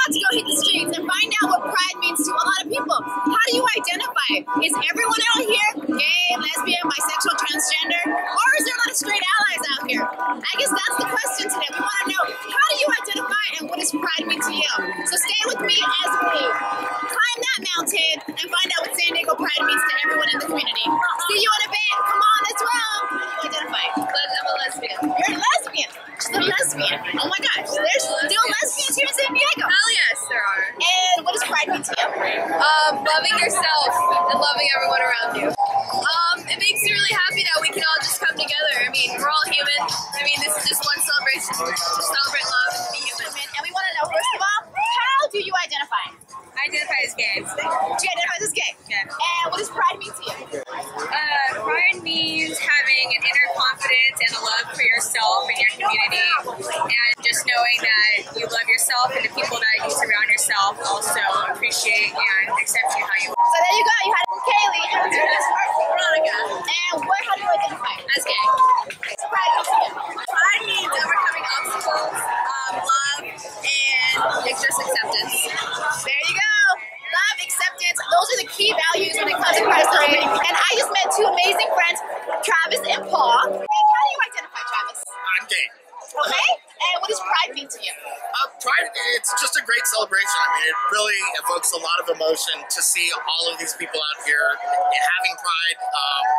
about to go hit the streets and find out what pride means to a lot of people. How do you identify? Is everyone out here gay, lesbian, bisexual, transgender? Or is there a lot of straight allies out here? I guess that's the question today. We want to know, how do you identify and what does pride mean to you? So stay with me as we climb that mountain and find out what San Diego Pride means to everyone in the community. See you in a bit. Come on, let's roll. How do you identify? I'm a lesbian. You're a lesbian. She's a lesbian. Oh my gosh. There's still lesbians here in San Diego. Hell yes, there are. And what does pride mean to you? Loving yourself and loving everyone around you. It makes me really happy that we can all just come together. I mean, we're all human. I mean, this is just one celebration to celebrate love and be human. And we want to know, first of all, how do you identify? I identify as gay. She identifies as gay. Yeah. And what does pride mean to you? Pride means having an inner confidence and a love for yourself and your community, and just knowing that you love yourself and the people that you surround yourself also appreciate and accept you how you are. So there you go. You had Kaylee and we did this part for Veronica. And how do you identify? As gay. What's pride mean to you? Pride means overcoming obstacles, love, and just acceptance. There you go. Love, acceptance, those are the key values when it comes to pride celebrating. And I just met two amazing friends, Travis and Paul. And how do you identify, Travis? I'm gay. Okay. And what does pride mean to you? Pride, it's just a great celebration. I mean, it really evokes a lot of emotion to see all of these people out here having pride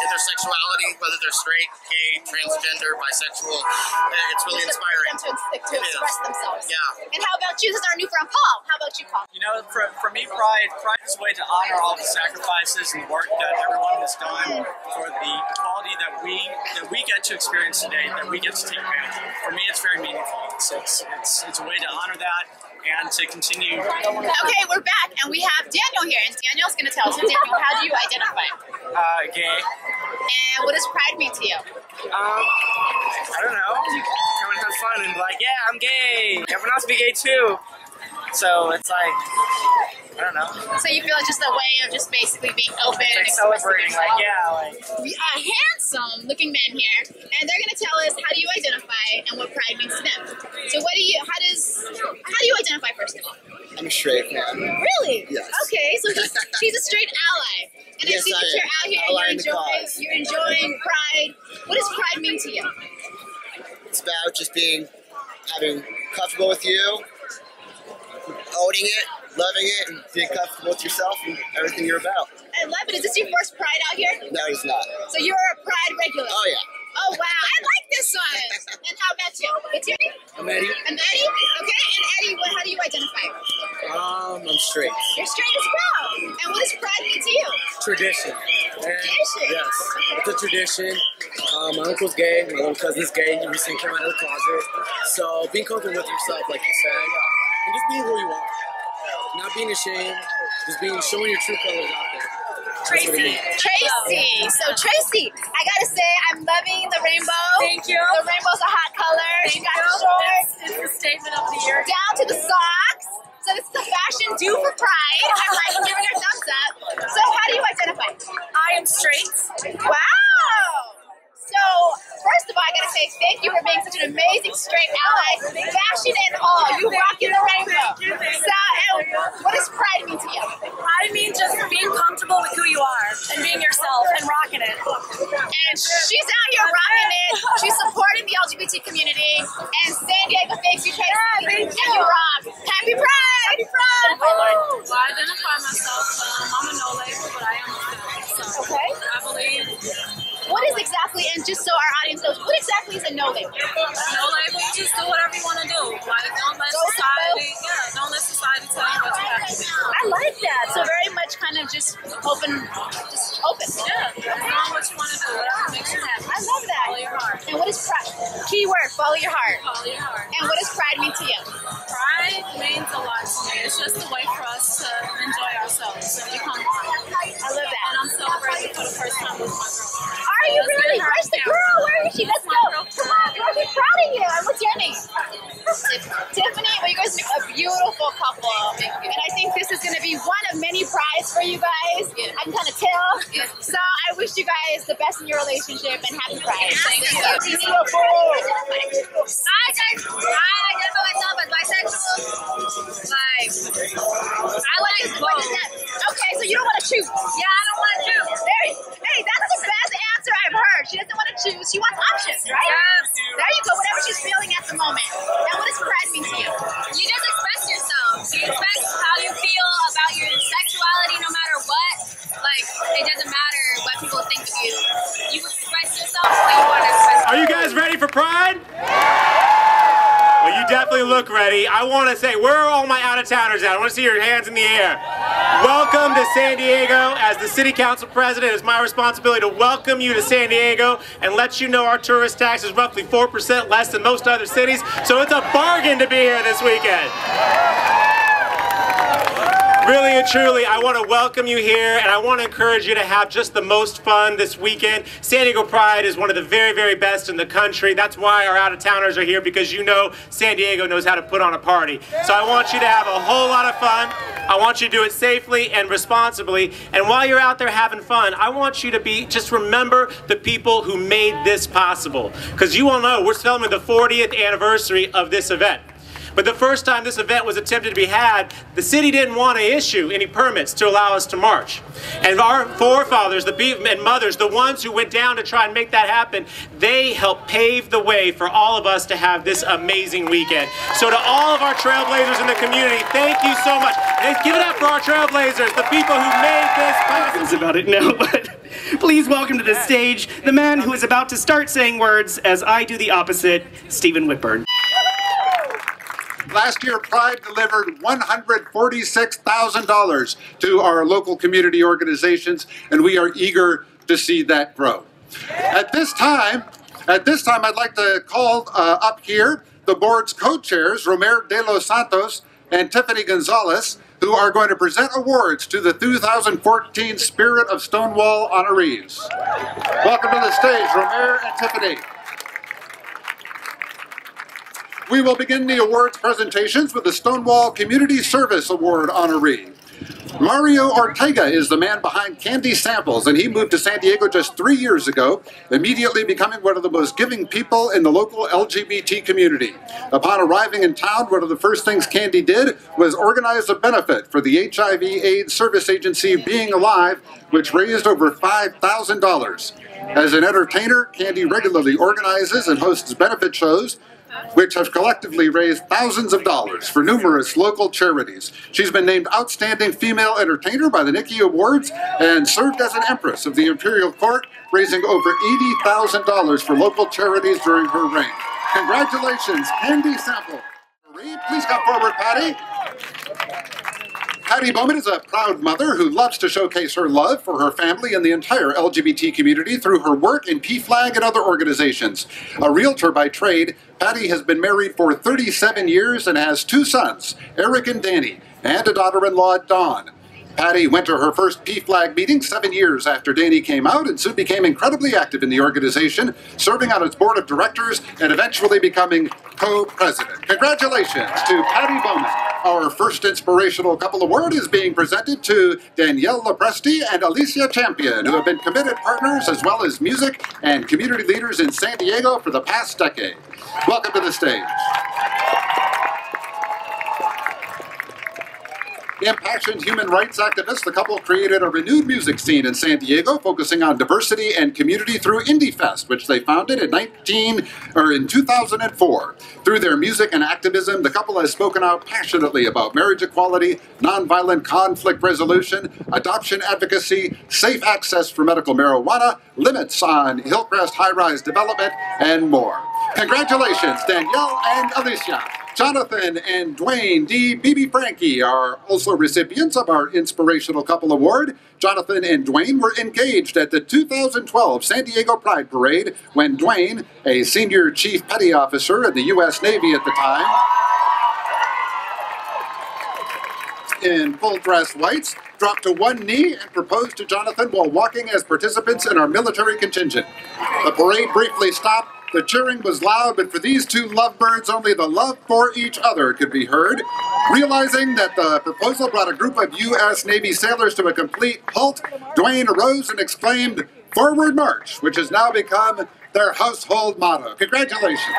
in their sexuality, whether they're straight, gay, transgender, bisexual. It's really inspiring. To express themselves. Yeah. And how about you? This is our new friend, Paul. How about you, Paul? You know, for me, pride is a way to honor all the sacrifices and work that everyone has done for the equality that we get to experience today, that we get to take advantage of. For me, it's very meaningful. It's a way to honor that and to continue. Okay, we're back, and we have Daniel here, and Daniel's going to tell us. So Daniel, how do you identify? Gay. And what does pride mean to you? I don't know. Come and have fun and be like, yeah, I'm gay. Everyone else be gay too. So it's like, I don't know. So you feel it's just a way of just basically being open and celebrating, like, yeah, like. A handsome looking man here, and they're gonna tell us how do you identify and what pride means to them. So how do you identify first of all? I'm a straight man. Really? Yes. Okay, so she's a straight ally. And Yes, I see that you're out here and you're enjoying pride. What does pride mean to you? It's about just having comfortable with you, owning it, loving it, and being comfortable with yourself and everything you're about. I love it. Is this your first pride out here? No, it's not. So you're a pride regular? Oh, yeah. Oh, wow. I like this one. And how about you? What's your name? I'm Eddie. I'm Eddie? Okay, and Eddie, how do you identify? I'm straight. You're straight as well. And what does pride mean to you? Tradition. Tradition? Yes. Okay. It's a tradition. My uncle's gay, my little cousin's gay, he recently came out of the closet. So being comfortable with yourself, like you said, and just being who you are. Not being ashamed, just showing your true colors out there. Tracy. So Tracy, I gotta say, I'm loving the rainbow. Thank you. The rainbow's a hot color. She got the shorts. It's the statement of the year. Down to the socks. So this is the fashion due for pride. I'm like giving her thumbs up. So how do you identify? I am straight. Wow. So first of all, I gotta say thank you for being such an amazing straight ally. Fashion and all, you rocking the rainbow. So, and what does pride mean to you? Pride means just being comfortable with who you are and being yourself and rocking it. And she's out here rocking it. She's supporting the LGBT community. And San Diego thanks you, Tracy. Thank you. And you rock. Happy Pride! Happy Pride! Well, I identify myself. I'm a no label, but I am a fan. So Okay. I believe. What is exactly, and just so our audience knows, what exactly is a no label? No label, you just do whatever you want to do. Like, don't let society tell you what you have to do. I like that. So very much kind of just open. Yeah, doing what you want to do, whatever makes you happy. I love that. Follow your heart. And what is pride? Keyword, follow your heart. Follow your heart. And what does pride mean to you? Pride means a lot to me. It's just a way for us to enjoy ourselves and become one. I love that. And I'm celebrating for the first time with my girlfriend. Are you really? Where's the girl? Where is she? Let's go. Come on, girl. We're proud of you. And what's your name? Tiffany. Well, you guys make a beautiful couple. And I think this is going to be one of many prides for you guys. I can kind of tell. So I wish you guys the best in your relationship and happy Pride. Thank you. Beautiful. I identify myself as bisexual. Like, look ready, I want to say, where are all my out-of-towners at? I want to see your hands in the air. Welcome to San Diego. As the City Council President, it's my responsibility to welcome you to San Diego and let you know our tourist tax is roughly 4% less than most other cities, so it's a bargain to be here this weekend. Really and truly, I want to welcome you here, and I want to encourage you to have just the most fun this weekend. San Diego Pride is one of the very, very best in the country. That's why our out-of-towners are here, because you know San Diego knows how to put on a party. So I want you to have a whole lot of fun. I want you to do it safely and responsibly. And while you're out there having fun, I want you to just remember the people who made this possible. Because you all know we're celebrating the 40th anniversary of this event. But the first time this event was attempted to be had, the city didn't want to issue any permits to allow us to march. And our forefathers, and mothers, the ones who went down to try and make that happen, they helped pave the way for all of us to have this amazing weekend. So to all of our trailblazers in the community, thank you so much. And give it up for our trailblazers, the people who made this possible. About it now, but please welcome to the stage the man who is about to start saying words as I do the opposite, Stephen Whitburn. Last year, Pride delivered $146,000 to our local community organizations, and we are eager to see that grow. At this time, I'd like to call up here the board's co-chairs, Romer de los Santos and Tiffany Gonzalez, who are going to present awards to the 2014 Spirit of Stonewall honorees. Welcome to the stage, Romer and Tiffany. We will begin the awards presentations with the Stonewall Community Service Award honoree. Mario Ortega is the man behind Candy Samples, and he moved to San Diego just 3 years ago, immediately becoming one of the most giving people in the local LGBT community. Upon arriving in town, one of the first things Candy did was organize a benefit for the HIV/AIDS service agency Being Alive, which raised over $5,000. As an entertainer, Candy regularly organizes and hosts benefit shows, which have collectively raised thousands of dollars for numerous local charities. She's been named Outstanding Female Entertainer by the Nikki Awards and served as an Empress of the Imperial Court, raising over $80,000 for local charities during her reign. Congratulations, Candy Sample. Please come forward, Patty. Patty Bowman is a proud mother who loves to showcase her love for her family and the entire LGBT community through her work in PFLAG and other organizations. A realtor by trade, Patty has been married for 37 years and has 2 sons, Eric and Danny, and a daughter-in-law, Dawn. Patty went to her first PFLAG meeting 7 years after Danny came out and soon became incredibly active in the organization, serving on its board of directors and eventually becoming co-president. Congratulations to Patty Bowman. Our first Inspirational Couple Award is being presented to Danielle Lepresti and Alicia Champion, who have been committed partners as well as music and community leaders in San Diego for the past decade. Welcome to the stage. Impassioned human rights activists, the couple created a renewed music scene in San Diego, focusing on diversity and community through Indie Fest, which they founded in 2004. Through their music and activism, the couple has spoken out passionately about marriage equality, nonviolent conflict resolution, adoption advocacy, safe access for medical marijuana, limits on Hillcrest high-rise development, and more. Congratulations, Danielle and Alicia. Jonathan and Dwayne D. BB Frankie are also recipients of our Inspirational Couple Award. Jonathan and Dwayne were engaged at the 2012 San Diego Pride Parade when Dwayne, a senior chief petty officer in the U.S. Navy at the time, in full dress whites, dropped to one knee and proposed to Jonathan while walking as participants in our military contingent. The parade briefly stopped. The cheering was loud, but for these two lovebirds, only the love for each other could be heard. Realizing that the proposal brought a group of U.S. Navy sailors to a complete halt, Dwayne arose and exclaimed, "Forward march," which has now become their household motto. Congratulations.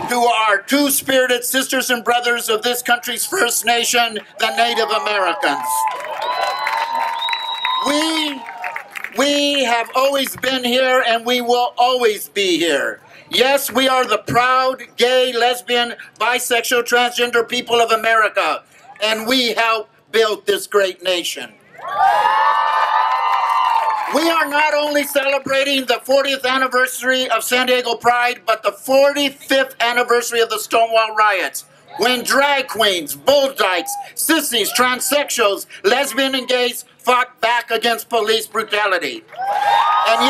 To our two spirited sisters and brothers of this country's First Nation, the Native Americans. We have always been here and we will always be here. Yes, we are the proud gay, lesbian, bisexual, transgender people of America, and we help build this great nation. We are not only celebrating the 40th anniversary of San Diego Pride, but the 45th anniversary of the Stonewall riots, when drag queens, bull dykes, sissies, transsexuals, lesbian and gays fought back against police brutality. And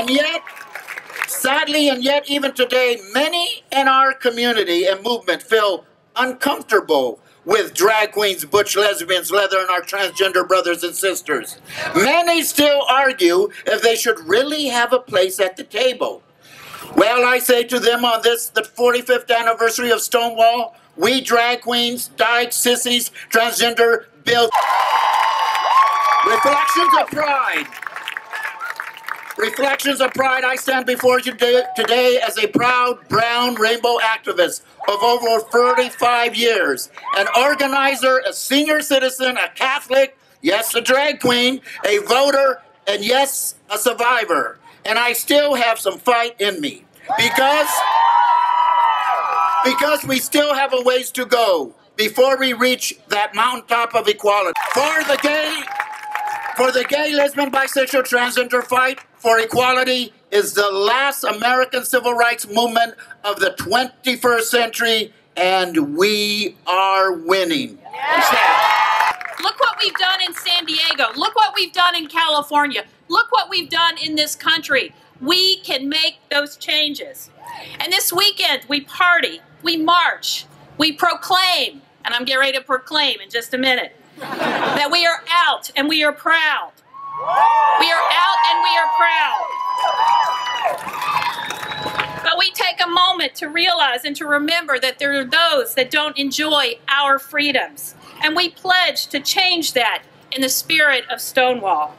yet, sadly, and yet even today, many in our community and movement feel uncomfortable with drag queens, butch lesbians, leather, and our transgender brothers and sisters. Many still argue if they should really have a place at the table. Well, I say to them on this, the 45th anniversary of Stonewall, we drag queens, dykes, sissies, transgender, build reflections of pride. Reflections of pride, I stand before you today as a proud brown rainbow activist of over 35 years, an organizer, a senior citizen, a Catholic, yes, a drag queen, a voter, and yes, a survivor. And I still have some fight in me because we still have a ways to go before we reach that mountaintop of equality. For the gay, lesbian, bisexual, transgender fight for equality is the last American civil rights movement of the 21st century, and we are winning. Look what we've done in San Diego. Look what we've done in California. Look what we've done in this country. We can make those changes. And this weekend, we party, we march, we proclaim, and I'm getting ready to proclaim in just a minute, that we are out and we are proud. We are out and we are proud. But we take a moment to realize and to remember that there are those that don't enjoy our freedoms. And we pledge to change that in the spirit of Stonewall.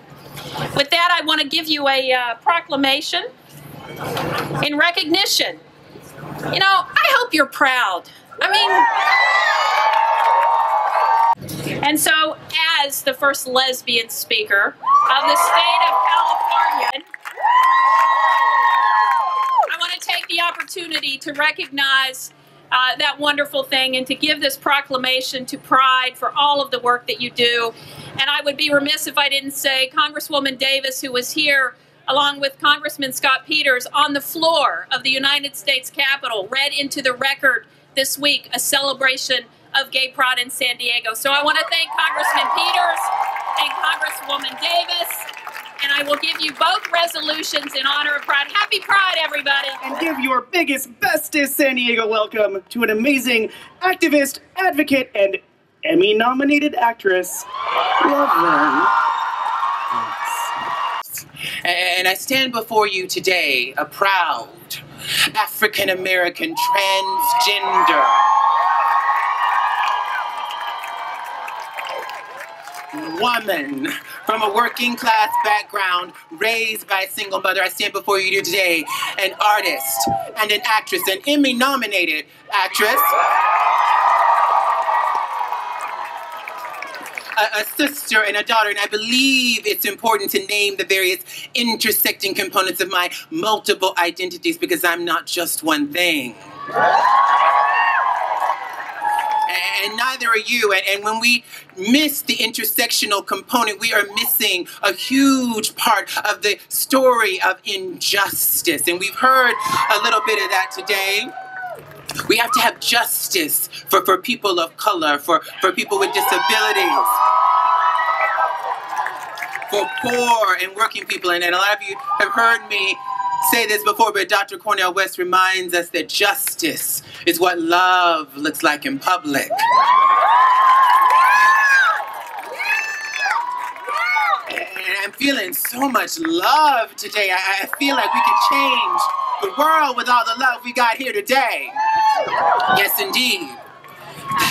With that, I want to give you a proclamation in recognition. You know, I hope you're proud. And so, as the first lesbian speaker of the state of California, I want to take the opportunity to recognize that wonderful thing and to give this proclamation to Pride for all of the work that you do. And I would be remiss if I didn't say Congresswoman Davis, who was here along with Congressman Scott Peters on the floor of the United States Capitol, read into the record this week a celebration of gay pride in San Diego. So I want to thank Congressman Peters and Congresswoman Davis, and I will give you both resolutions in honor of Pride. Happy Pride, everybody! And give your biggest, bestest San Diego welcome to an amazing activist, advocate, and Emmy-nominated actress, Laverne. And I stand before you today, a proud African-American transgender woman from a working class background, raised by a single mother. I stand before you today, an artist and an actress, an Emmy-nominated actress, a sister and a daughter, and I believe it's important to name the various intersecting components of my multiple identities, because I'm not just one thing. And neither are you. And when we miss the intersectional component, we are missing a huge part of the story of injustice. And we've heard a little bit of that today. We have to have justice for people of color, for people with disabilities, for poor and working people. And a lot of you have heard me say this before, but Dr. Cornel West reminds us that justice is what love looks like in public. And I'm feeling so much love today. I feel like we can change the world with all the love we got here today. Yes, indeed.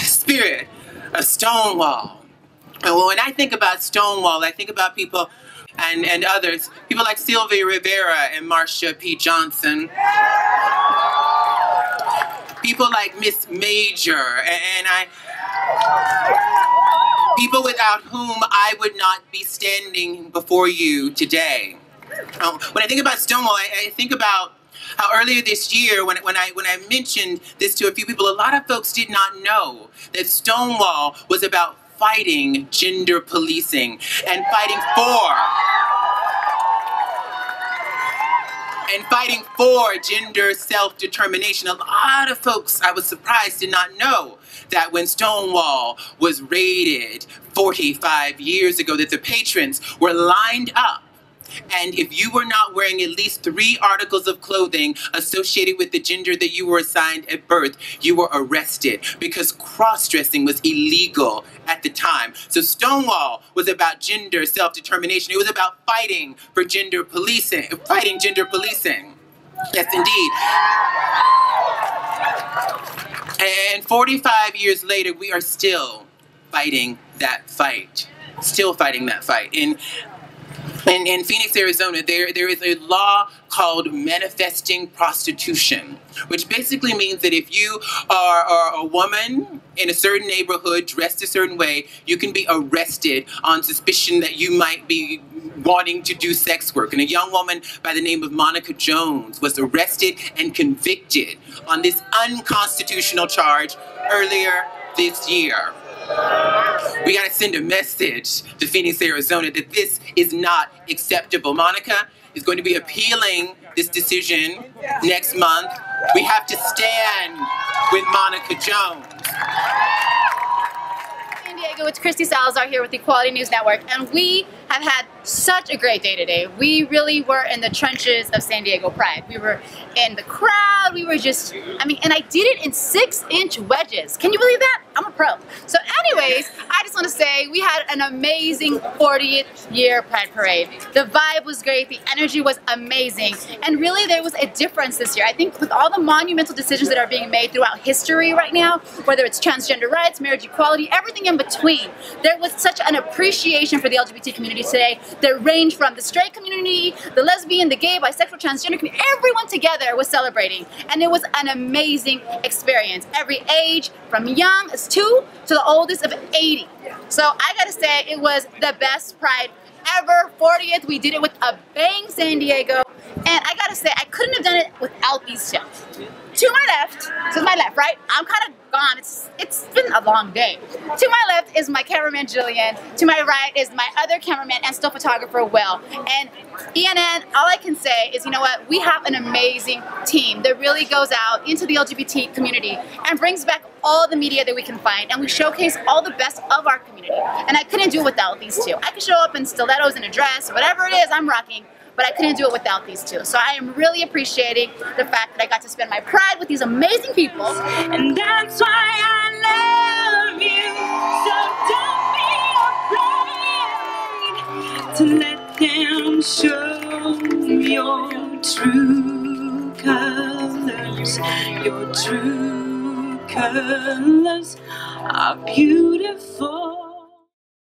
Spirit of Stonewall. And when I think about Stonewall, I think about people and others, people like Sylvia Rivera and Marsha P. Johnson, people like Miss Major, and people without whom I would not be standing before you today. When I think about Stonewall, I think about how earlier this year, when I mentioned this to a few people, a lot of folks did not know that Stonewall was about fighting gender policing and fighting for gender self-determination. A lot of folks, I was surprised, did not know that when Stonewall was raided 45 years ago, that the patrons were lined up. And if you were not wearing at least 3 articles of clothing associated with the gender that you were assigned at birth, you were arrested because cross-dressing was illegal at the time. So Stonewall was about gender self-determination. It was about fighting for gender policing, fighting gender policing. Yes, indeed. And 45 years later, we are still fighting that fight. Still fighting that fight. In Phoenix, Arizona, there is a law called manifesting prostitution, which basically means that if you are a woman in a certain neighborhood dressed a certain way, you can be arrested on suspicion that you might be wanting to do sex work. And a young woman by the name of Monica Jones was arrested and convicted on this unconstitutional charge earlier this year. We gotta send a message to Phoenix, Arizona that this is not acceptable. Monica is going to be appealing this decision next month. We have to stand with Monica Jones. San Diego, it's Kristy Salazar here with the Equality News Network, and we have had such a great day today. We really were in the trenches of San Diego Pride. We were in the crowd, we were just, and I did it in 6-inch wedges. Can you believe that? I'm a pro. So anyways, I just want to say we had an amazing 40th year Pride Parade. The vibe was great, the energy was amazing, and really there was a difference this year. I think with all the monumental decisions that are being made throughout history right now, whether it's transgender rights, marriage equality, everything in between, there was such an appreciation for the LGBT community today that ranged from the straight community, the lesbian, the gay, bisexual, transgender community. Everyone together was celebrating, and it was an amazing experience. Every age, from young as 2 to the oldest of 80. So I gotta say, it was the best Pride ever. 40th, we did it with a bang, San Diego, and I gotta say, I couldn't have done it without these two. To my left, right? I'm kind of gone. It's been a long day. To my left is my cameraman Jillian. To my right is my other cameraman and still photographer Will. And ENN, all I can say is, you know what? We have an amazing team that really goes out into the LGBT community and brings back all the media that we can find, and we showcase all the best of our community. And I couldn't do it without these two. I could show up in stilettos and a dress, whatever it is I'm rocking, but I couldn't do it without these two. So I am really appreciating the fact that I got to spend my Pride with these amazing people. And that's why I love you. So don't be afraid to let them show your true colors. Your true colors are beautiful.